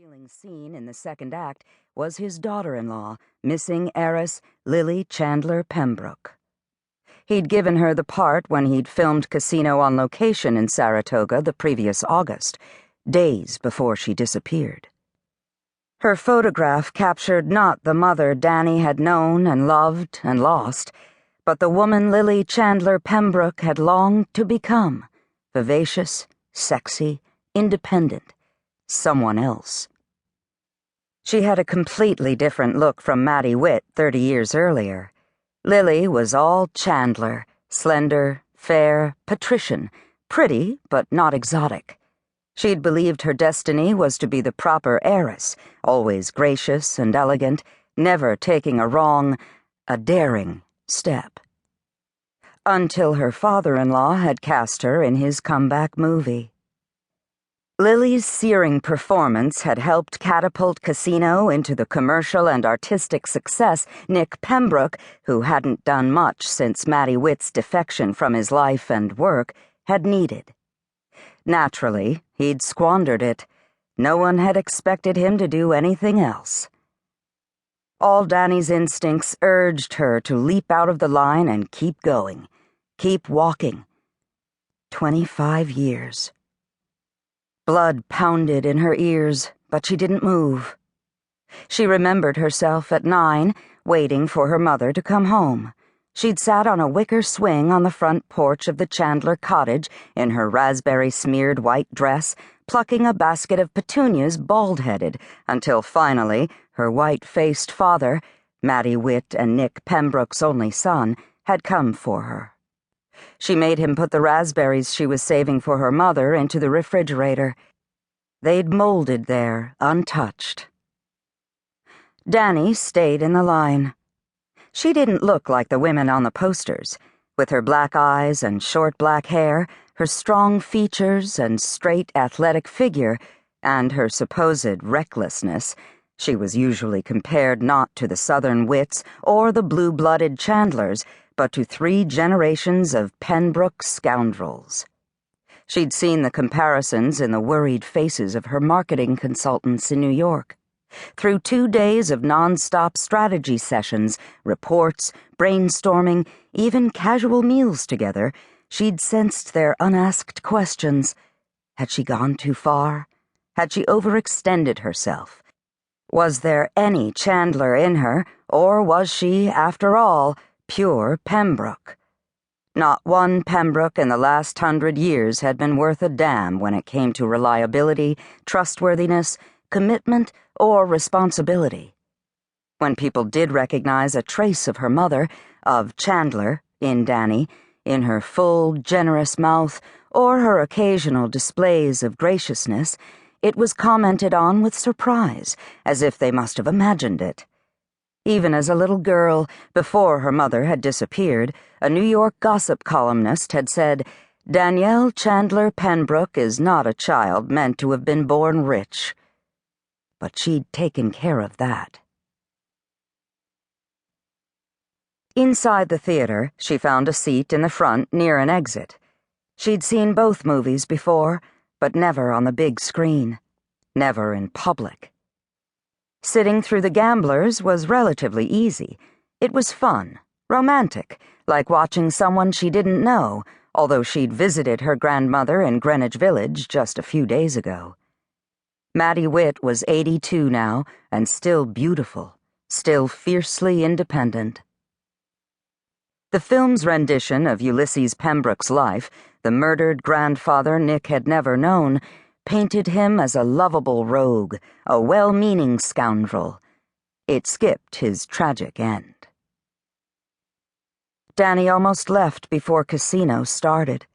stealing scene in the second act was his daughter-in-law, missing heiress Lily Chandler Pembroke. He'd given her the part when he'd filmed Casino on location in Saratoga the previous August, days before she disappeared. Her photograph captured not the mother Dani had known and loved and lost, but the woman Lily Chandler Pembroke had longed to become, vivacious, sexy, independent, someone else. She had a completely different look from Maddie Witt 30 years earlier. Lily was all Chandler, slender, fair, patrician, pretty but not exotic. She'd believed her destiny was to be the proper heiress, always gracious and elegant, never taking a daring step. Until her father-in-law had cast her in his comeback movie. Lily's searing performance had helped catapult Casino into the commercial and artistic success Nick Pembrook, who hadn't done much since Maddie Witt's defection from his life and work, had needed. Naturally, he'd squandered it. No one had expected him to do anything else. All Dani's instincts urged her to leap out of the line and keep going, keep walking. 25 years. Blood pounded in her ears, but she didn't move. She remembered herself at 9, waiting for her mother to come home. She'd sat on a wicker swing on the front porch of the Chandler cottage in her raspberry-smeared white dress, plucking a basket of petunias bald-headed, until finally her white-faced father, Maddie Witt and Nick Pembroke's only son, had come for her. She made him put the raspberries she was saving for her mother into the refrigerator. They'd molded there, untouched. Dani stayed in the line. She didn't look like the women on the posters, with her black eyes and short black hair, her strong features and straight athletic figure, and her supposed recklessness. She was usually compared not to the Southern wits or the blue-blooded Chandlers, but to 3 generations of Pembroke scoundrels. She'd seen the comparisons in the worried faces of her marketing consultants in New York. Through 2 days of non-stop strategy sessions, reports, brainstorming, even casual meals together, she'd sensed their unasked questions. Had she gone too far? Had she overextended herself? Was there any Chandler in her, or was she, after all, pure Pembroke? Not one Pembroke in the last 100 years had been worth a damn when it came to reliability, trustworthiness, commitment, or responsibility. When people did recognize a trace of her mother, of Chandler, in Dani, in her full, generous mouth, or her occasional displays of graciousness, it was commented on with surprise, as if they must have imagined it. Even as a little girl, before her mother had disappeared, a New York gossip columnist had said, "Danielle Chandler Pembroke is not a child meant to have been born rich." But she'd taken care of that. Inside the theater, she found a seat in the front near an exit. She'd seen both movies before, but never on the big screen. Never in public. Sitting through The Gamblers was relatively easy. It was fun, romantic, like watching someone she didn't know, although she'd visited her grandmother in Greenwich Village just a few days ago. Maddie Witt was 82 now, and still beautiful, still fiercely independent. The film's rendition of Ulysses Pembroke's life, the murdered grandfather Nick had never known, painted him as a lovable rogue, a well-meaning scoundrel. It skipped his tragic end. Dani almost left before Casino started.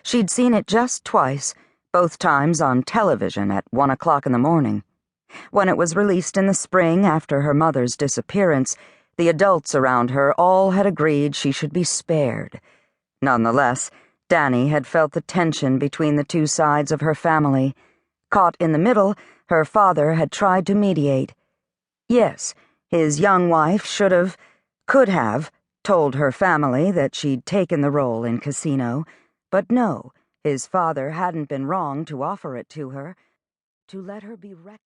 She'd seen it just twice, both times on television at 1 o'clock in the morning. When it was released in the spring after her mother's disappearance, the adults around her all had agreed she should be spared. Nonetheless, Dani had felt the tension between the 2 sides of her family. Caught in the middle, her father had tried to mediate. Yes, his young wife could have, told her family that she'd taken the role in Casino, but no, his father hadn't been wrong to offer it to her, to let her be reckless.